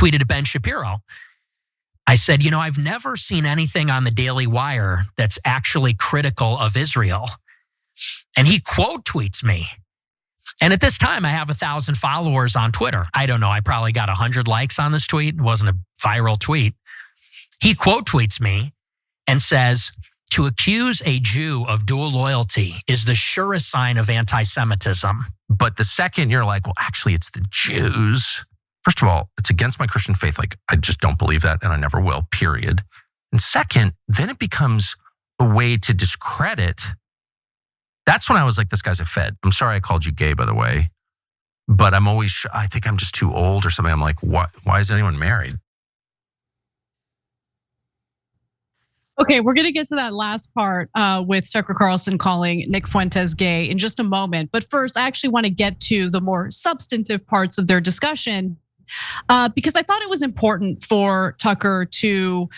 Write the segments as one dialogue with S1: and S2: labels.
S1: tweeted to Ben Shapiro. I said, I've never seen anything on the Daily Wire that's actually critical of Israel. And he quote tweets me. And at this time, I have 1,000 followers on Twitter. I don't know. I probably got 100 likes on this tweet. It wasn't a viral tweet. He quote tweets me and says, to accuse a Jew of dual loyalty is the surest sign of anti-Semitism.
S2: But the second you're like, well, actually, it's the Jews. First of all, it's against my Christian faith. Like, I just don't believe that, and I never will, period. And second, then it becomes a way to discredit. That's when I was like, this guy's a Fed. I'm sorry I called you gay, by the way. But I think I'm just too old or something. I'm like, what? Why is anyone married?
S3: Okay, we're going to get to that last part with Tucker Carlson calling Nick Fuentes gay in just a moment. But first, I actually want to get to the more substantive parts of their discussion because I thought it was important for Tucker to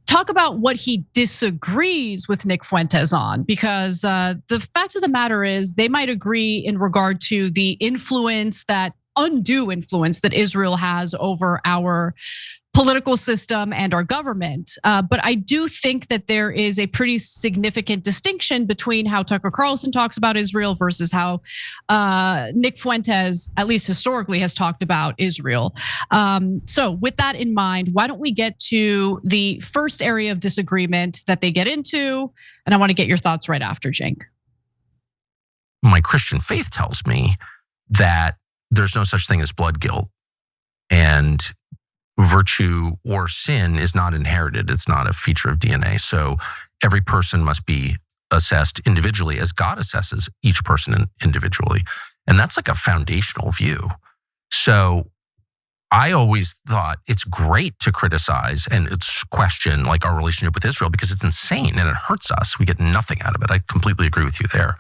S3: talk about what he disagrees with Nick Fuentes on, because the fact of the matter is they might agree in regard to the influence, that undue influence that Israel has over our political system and our government. But I do think that there is a pretty significant distinction between how Tucker Carlson talks about Israel versus how Nick Fuentes, at least historically, has talked about Israel. So with that in mind, why don't we get to the first area of disagreement that they get into? And I want to get your thoughts right after, Cenk.
S2: My Christian faith tells me that there's no such thing as blood guilt. And virtue or sin is not inherited. It's not a feature of DNA. So every person must be assessed individually as God assesses each person individually. And that's like a foundational view. So I always thought it's great to criticize and it's question like our relationship with Israel because it's insane and it hurts us. We get nothing out of it. I completely agree with you there.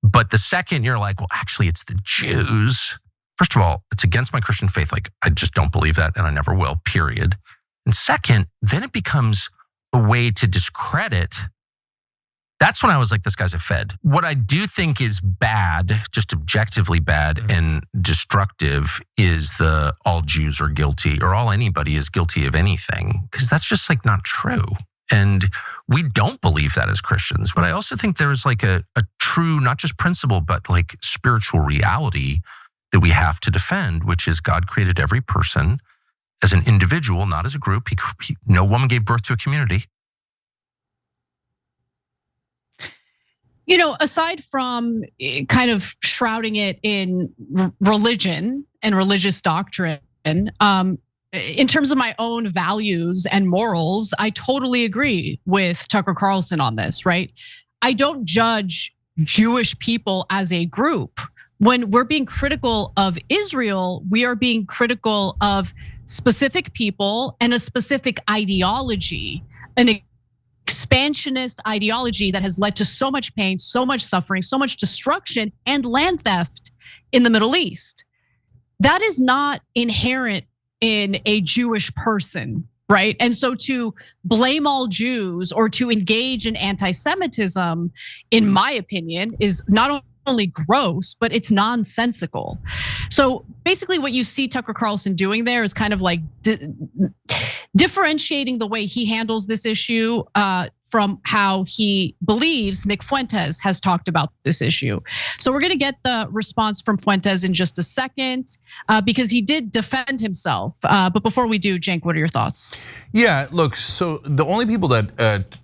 S2: But the second you're like, well, actually, it's the Jews. First of all, it's against my Christian faith. Like, I just don't believe that, and I never will, period. And second, then it becomes a way to discredit. That's when I was like, this guy's a Fed. What I do think is bad, just objectively bad and destructive, is the all Jews are guilty or all anybody is guilty of anything, because that's just like not true. And we don't believe that as Christians. But I also think there's like a true, not just principle, but like spiritual reality that we have to defend, which is God created every person as an individual, not as a group. No woman gave birth to a community.
S3: You know, aside from kind of shrouding it in religion and religious doctrine, in terms of my own values and morals, I totally agree with Tucker Carlson on this, right? I don't judge Jewish people as a group. When we're being critical of Israel, we are being critical of specific people and a specific ideology, an expansionist ideology that has led to so much pain, so much suffering, so much destruction and land theft in the Middle East. That is not inherent in a Jewish person, right? And so to blame all Jews or to engage in anti-Semitism, in my opinion, is not only gross, but it's nonsensical. So basically what you see Tucker Carlson doing there is kind of like differentiating the way he handles this issue from how he believes Nick Fuentes has talked about this issue. So we're gonna get the response from Fuentes in just a second because he did defend himself. But before we do, Cenk, what are your thoughts?
S4: Yeah, look, so the only people that,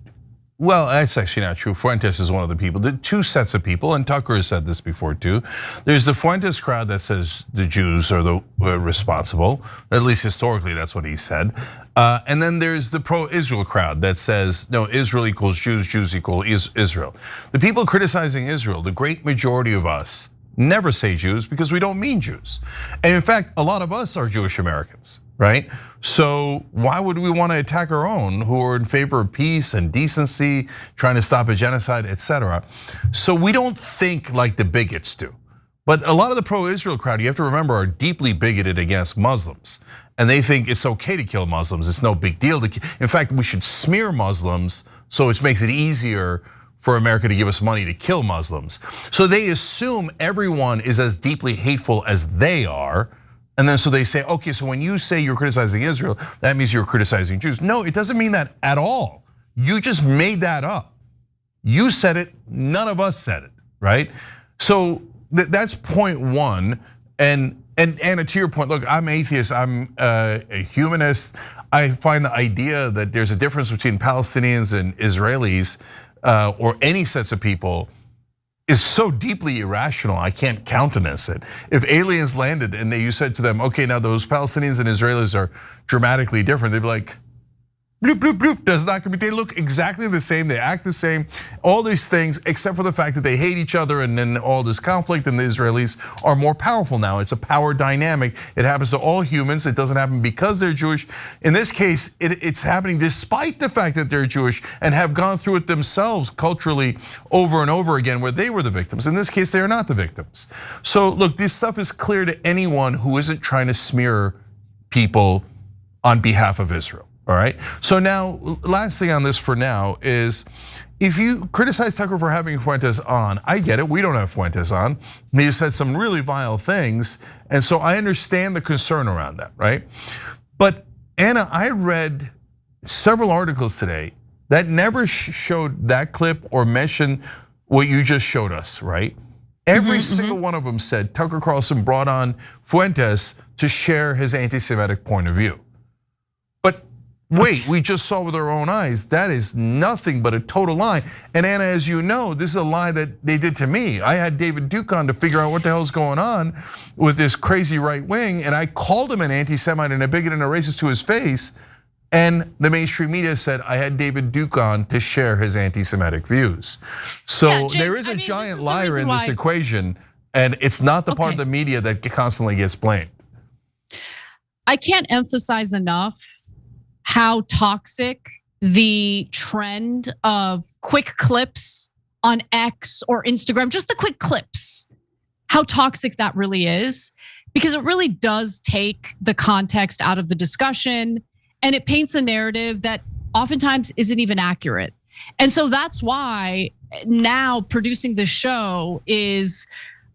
S4: well, that's actually not true. Fuentes is one of the people. The two sets of people, and Tucker has said this before too. There's the Fuentes crowd that says the Jews are the responsible. At least historically, that's what he said. And then there's the pro-Israel crowd that says, no, Israel equals Jews, Jews equal Israel. The people criticizing Israel, the great majority of us, never say Jews because we don't mean Jews. And in fact, a lot of us are Jewish Americans, right? So why would we want to attack our own who are in favor of peace and decency, trying to stop a genocide, etc.? So we don't think like the bigots do. But a lot of the pro-Israel crowd, you have to remember, are deeply bigoted against Muslims. And they think it's okay to kill Muslims, it's no big deal. In fact, we should smear Muslims so it makes it easier for America to give us money to kill Muslims. So they assume everyone is as deeply hateful as they are. And then so they say, okay, so when you say you're criticizing Israel, that means you're criticizing Jews. No, it doesn't mean that at all. You just made that up. You said it, none of us said it, right? So that's point one. And Anna, to your point, look, I'm atheist, I'm a humanist. I find the idea that there's a difference between Palestinians and Israelis or any sets of people is so deeply irrational, I can't countenance it. If aliens landed and you said to them, okay, now those Palestinians and Israelis are dramatically different, they'd be like, bloop, bloop, bloop, does not compete. They look exactly the same, they act the same, all these things, except for the fact that they hate each other and then all this conflict, and the Israelis are more powerful now. It's a power dynamic. It happens to all humans. It doesn't happen because they're Jewish. In this case, it's happening despite the fact that they're Jewish and have gone through it themselves culturally over and over again, where they were the victims. In this case, they are not the victims. So look, this stuff is clear to anyone who isn't trying to smear people on behalf of Israel. All right, so now, last thing on this for now is, if you criticize Tucker for having Fuentes on, I get it, we don't have Fuentes on. He said some really vile things, and so I understand the concern around that, right? But Anna, I read several articles today that never showed that clip or mentioned what you just showed us, right? Every single one of them said Tucker Carlson brought on Fuentes to share his anti-Semitic point of view. Wait, we just saw with our own eyes, that is nothing but a total lie. And Anna, as you know, this is a lie that they did to me. I had David Duke on to figure out what the hell's going on with this crazy right wing, and I called him an anti-Semite and a bigot and a racist to his face. And the mainstream media said I had David Duke on to share his anti-Semitic views. So yeah, James, there is a giant liar in this equation, and it's not the part of the media that constantly gets blamed.
S3: I can't emphasize enough how toxic the trend of quick clips on X or Instagram, just the quick clips, how toxic that really is, because it really does take the context out of the discussion, and it paints a narrative that oftentimes isn't even accurate. And so that's why now producing this show is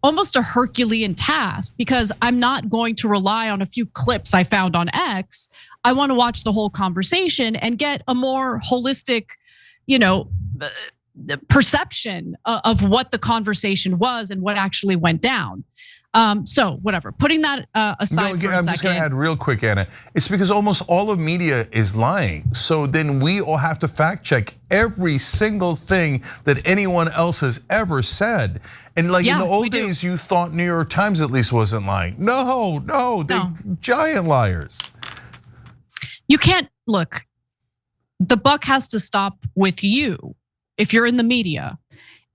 S3: almost a Herculean task, because I'm not going to rely on a few clips I found on X. I want to watch the whole conversation and get a more holistic, perception of what the conversation was and what actually went down. So whatever, putting that aside for a second.
S4: I'm just gonna add real quick, Anna. It's because almost all of media is lying. So then we all have to fact check every single thing that anyone else has ever said. And like in the old days, you thought New York Times at least wasn't lying. No, they're giant liars.
S3: You can't, look, the buck has to stop with you if you're in the media.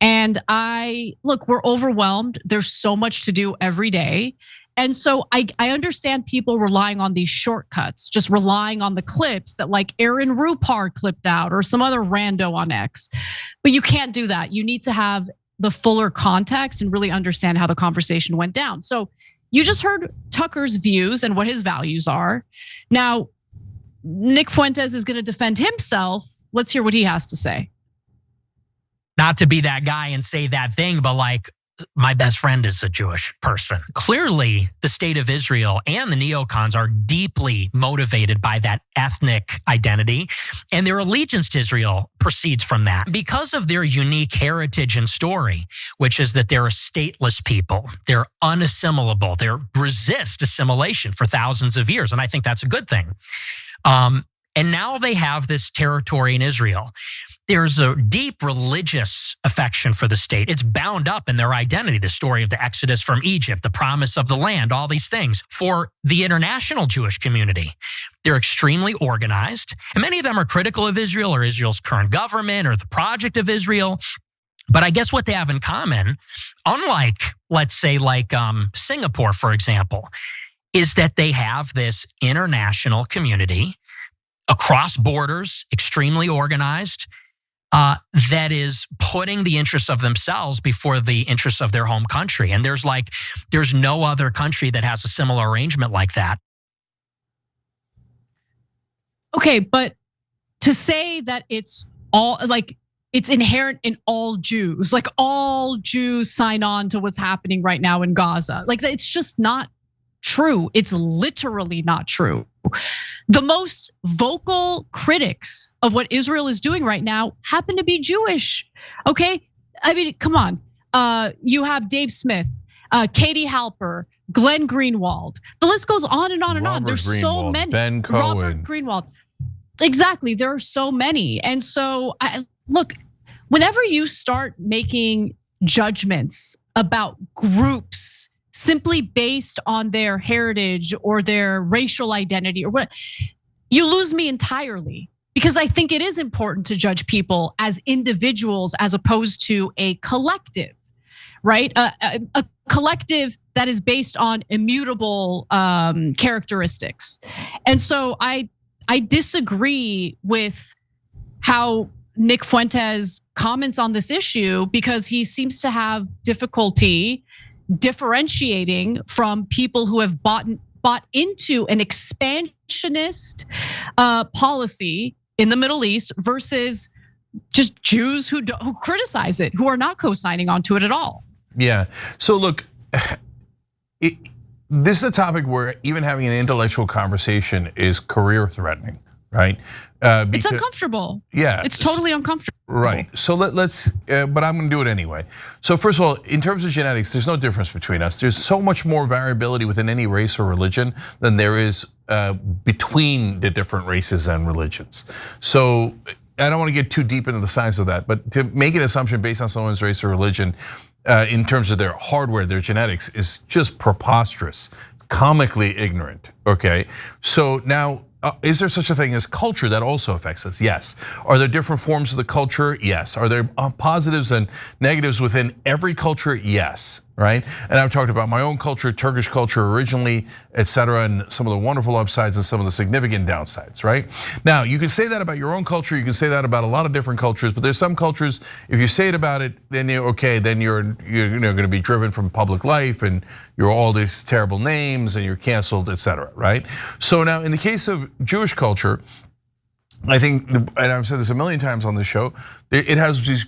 S3: And we're overwhelmed. There's so much to do every day. And so I understand people relying on these shortcuts, just relying on the clips that like Aaron Rupar clipped out or some other rando on X. But you can't do that. You need to have the fuller context and really understand how the conversation went down. So you just heard Tucker's views and what his values are. Now, Nick Fuentes is going to defend himself. Let's hear what he has to say.
S1: Not to be that guy and say that thing, but like, my best friend is a Jewish person. Clearly, the state of Israel and the neocons are deeply motivated by that ethnic identity, and their allegiance to Israel proceeds from that because of their unique heritage and story, which is that they're a stateless people. They're unassimilable. They resist assimilation for thousands of years, and I think that's a good thing. And now they have this territory in Israel. There's a deep religious affection for the state. It's bound up in their identity, the story of the Exodus from Egypt, the promise of the land, all these things. For the international Jewish community, they're extremely organized, and many of them are critical of Israel or Israel's current government or the project of Israel. But I guess what they have in common, unlike, let's say, like Singapore, for example, is that they have this international community across borders, extremely organized, that is putting the interests of themselves before the interests of their home country. And there's no other country that has a similar arrangement like that.
S3: Okay, but to say that it's all like it's inherent in all Jews, like all Jews sign on to what's happening right now in Gaza, like it's just not true. It's literally not true. The most vocal critics of what Israel is doing right now happen to be Jewish. Okay, I mean, come on. You have Dave Smith, Katie Halper, Glenn Greenwald. The list goes on and on and on. There's so many.
S4: Ben Cohen.
S3: Robert Greenwald. Exactly. There are so many. And so, look, whenever you start making judgments about groups simply based on their heritage or their racial identity or what, you lose me entirely. Because I think it is important to judge people as individuals as opposed to a collective, right? A collective that is based on immutable characteristics. And so I disagree with how Nick Fuentes comments on this issue because he seems to have difficulty differentiating from people who have bought into an expansionist policy in the Middle East versus just Jews who criticize it, who are not co-signing onto it at all.
S4: Yeah. So look, this is a topic where even having an intellectual conversation is career threatening, right?
S3: It's uncomfortable.
S4: Yeah.
S3: It's totally uncomfortable.
S4: Right. So let's, but I'm gonna do it anyway. So first of all, in terms of genetics, there's no difference between us. There's so much more variability within any race or religion than there is between the different races and religions. So I don't want to get too deep into the science of that, but to make an assumption based on someone's race or religion in terms of their hardware, their genetics is just preposterous, comically ignorant, okay? So now, is there such a thing as culture that also affects us? Yes. Are there different forms of the culture? Yes. Are there positives and negatives within every culture? Yes, right? And I've talked about my own culture, Turkish culture originally, etc., and some of the wonderful upsides and some of the significant downsides, right? Now, you can say that about your own culture, you can say that about a lot of different cultures, but there's some cultures, if you say it about it, then you're okay, then you're gonna be driven from public life and you're all these terrible names and you're canceled, etc., right? So now in the case of Jewish culture, I think, and I've said this a million times on this show, it has these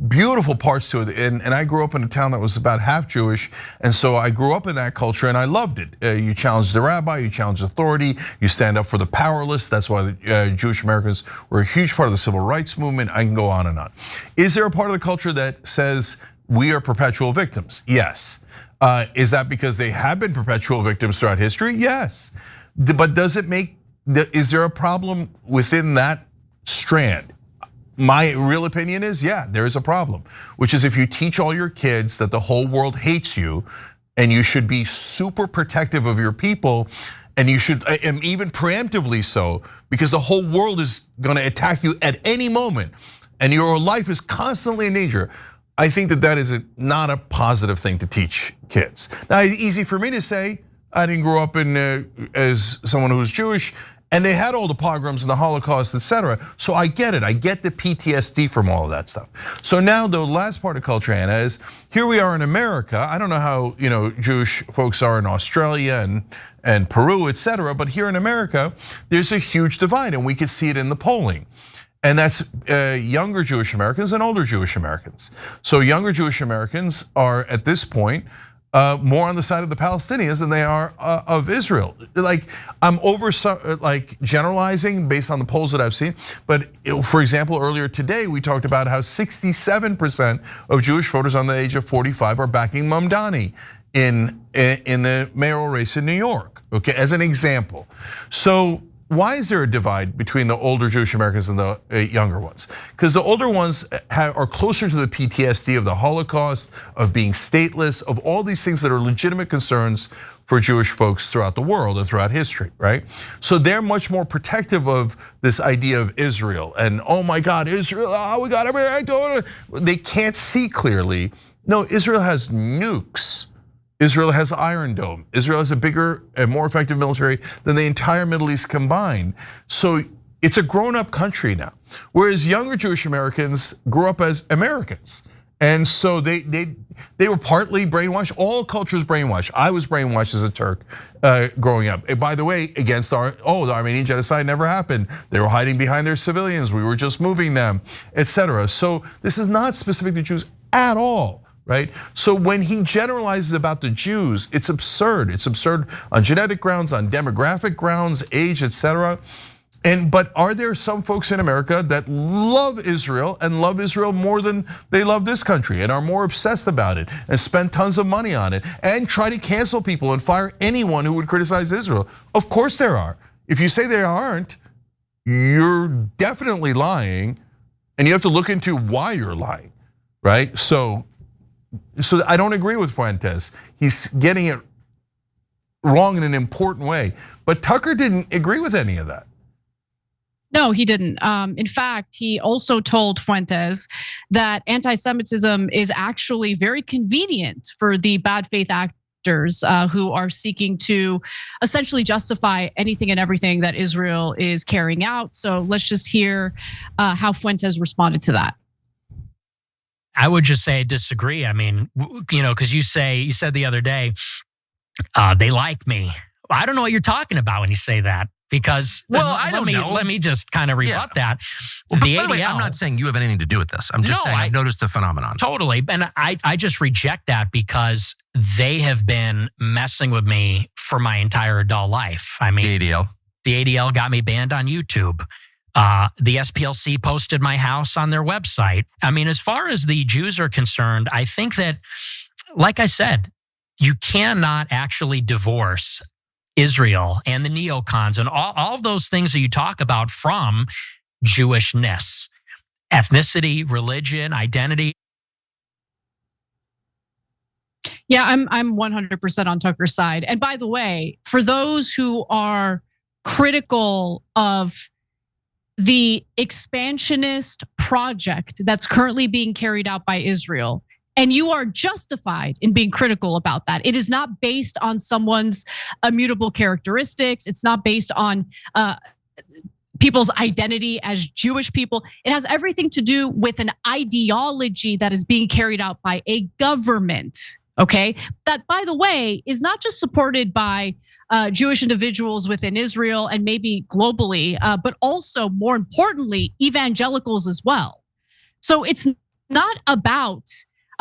S4: beautiful parts to it. And I grew up in a town that was about half Jewish. And so I grew up in that culture and I loved it. You challenge the rabbi, you challenge authority, you stand up for the powerless. That's why the Jewish Americans were a huge part of the civil rights movement. I can go on and on. Is there a part of the culture that says we are perpetual victims? Yes. Is that because they have been perpetual victims throughout history? Yes. But does it make, is there a problem within that strand? My real opinion is, yeah, there is a problem, which is if you teach all your kids that the whole world hates you and you should be super protective of your people, and you should, and even preemptively so, because the whole world is gonna attack you at any moment and your life is constantly in danger. I think that is not a positive thing to teach kids. Now, it's easy for me to say, I didn't grow up as someone who's Jewish, and they had all the pogroms and the Holocaust, etc. So I get it, I get the PTSD from all of that stuff. So now the last part of culture, Anna, is here we are in America. I don't know how Jewish folks are in Australia and Peru, etc. But here in America, there's a huge divide, and we can see it in the polling. And that's younger Jewish Americans and older Jewish Americans. So younger Jewish Americans are at this point more on the side of the Palestinians than they are of Israel. Like I'm generalizing based on the polls that I've seen. But for example, earlier today we talked about how 67% of Jewish voters under the age of 45 are backing Mamdani in the mayoral race in New York. Okay, as an example. So why is there a divide between the older Jewish Americans and the younger ones? Because the older ones are closer to the PTSD of the Holocaust, of being stateless, of all these things that are legitimate concerns for Jewish folks throughout the world and throughout history, right? So they're much more protective of this idea of Israel and oh my God, Israel, we got every right to it. They can't see clearly. No, Israel has nukes. Israel has Iron Dome. Israel has a bigger and more effective military than the entire Middle East combined. So it's a grown-up country now. Whereas younger Jewish Americans grew up as Americans. And so they were partly brainwashed. All cultures brainwashed. I was brainwashed as a Turk growing up. And by the way, against the Armenian genocide never happened. They were hiding behind their civilians. We were just moving them, etc. So this is not specific to Jews at all. right? So when he generalizes about the Jews, it's absurd. It's absurd on genetic grounds, on demographic grounds, age, etc. But are there some folks in America that love Israel and love Israel more than they love this country and are more obsessed about it and spend tons of money on it and try to cancel people and fire anyone who would criticize Israel? Of course there are. If you say there aren't, you're definitely lying, and you have to look into why you're lying, right? So I don't agree with Fuentes. He's getting it wrong in an important way. But Tucker didn't agree with any of that.
S3: No, he didn't. In fact, he also told Fuentes that anti-Semitism is actually very convenient for the bad faith actors who are seeking to essentially justify anything and everything that Israel is carrying out. So let's just hear how Fuentes responded to that.
S1: I would just say I disagree. I mean, because you said the other day, they like me. I don't know what you're talking about when you say that. Because
S2: I don't know.
S1: Let me just kind of rebut that.
S2: Well, by the way, I'm not saying you have anything to do with this. I'm just saying I've noticed the phenomenon.
S1: Totally, and I just reject that because they have been messing with me for my entire adult life. I mean, the ADL got me banned on YouTube. The SPLC posted my house on their website. I mean, as far as the Jews are concerned, I think that, like I said, you cannot actually divorce Israel and the neocons and all of those things that you talk about from Jewishness, ethnicity, religion, identity.
S3: Yeah, I'm 100% on Tucker's side. And by the way, for those who are critical of the expansionist project that's currently being carried out by Israel, and you are justified in being critical about that. It is not based on someone's immutable characteristics. It's not based on people's identity as Jewish people. It has everything to do with an ideology that is being carried out by a government, okay? That, by the way, is not just supported by Jewish individuals within Israel and maybe globally, but also, more importantly, evangelicals as well. So it's not about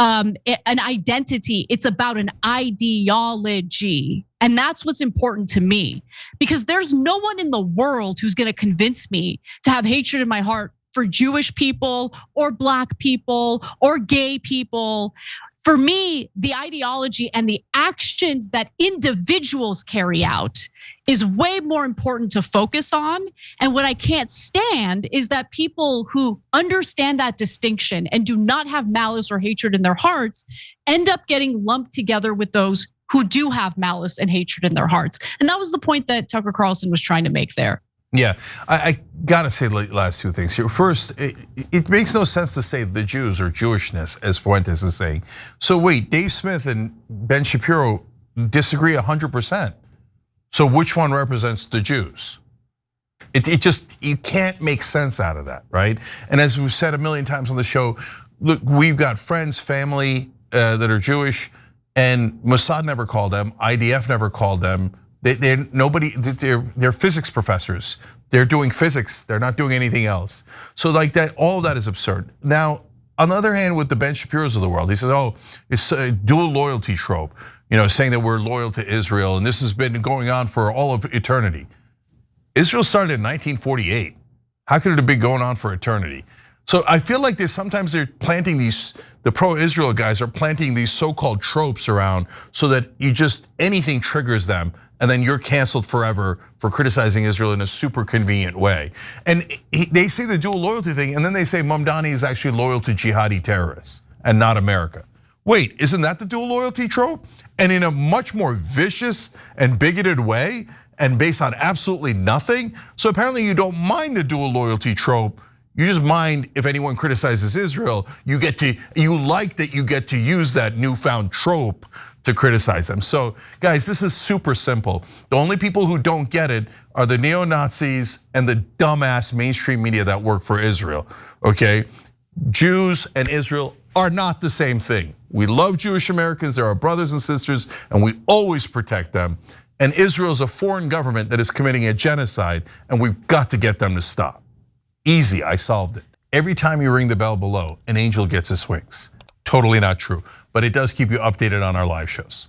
S3: an identity, it's about an ideology. And that's what's important to me, because there's no one in the world who's gonna convince me to have hatred in my heart for Jewish people or Black people or gay people. For me, the ideology and the actions that individuals carry out is way more important to focus on. And what I can't stand is that people who understand that distinction and do not have malice or hatred in their hearts end up getting lumped together with those who do have malice and hatred in their hearts. And that was the point that Tucker Carlson was trying to make there.
S4: Yeah, I gotta say the last two things here. First, it makes no sense to say the Jews or Jewishness, as Fuentes is saying. So wait, Dave Smith and Ben Shapiro disagree 100%. So which one represents the Jews? It just, you can't make sense out of that, right? And as we've said a million times on the show, look, we've got friends, family that are Jewish, and Mossad never called them, IDF never called them. They're physics professors. They're doing physics. They're not doing anything else. So like that, all of that is absurd. Now, on the other hand, with the Ben Shapiro's of the world, he says, oh, it's a dual loyalty trope, saying that we're loyal to Israel, and this has been going on for all of eternity. Israel started in 1948. How could it have been going on for eternity? So I feel like sometimes they're planting the pro-Israel guys are planting these so-called tropes around so that anything triggers them, and then you're canceled forever for criticizing Israel in a super convenient way. And they say the dual loyalty thing, and then they say Mamdani is actually loyal to jihadi terrorists and not America. Wait, isn't that the dual loyalty trope? And in a much more vicious and bigoted way, and based on absolutely nothing? So apparently you don't mind the dual loyalty trope. You just mind if anyone criticizes Israel, you like that you get to use that newfound trope to criticize them. So guys, this is super simple. The only people who don't get it are the neo-Nazis and the dumbass mainstream media that work for Israel, okay? Jews and Israel are not the same thing. We love Jewish Americans, they're our brothers and sisters, and we always protect them. And Israel is a foreign government that is committing a genocide, and we've got to get them to stop. Easy, I solved it. Every time you ring the bell below, an angel gets his wings. totally not true. But it does keep you updated on our live shows.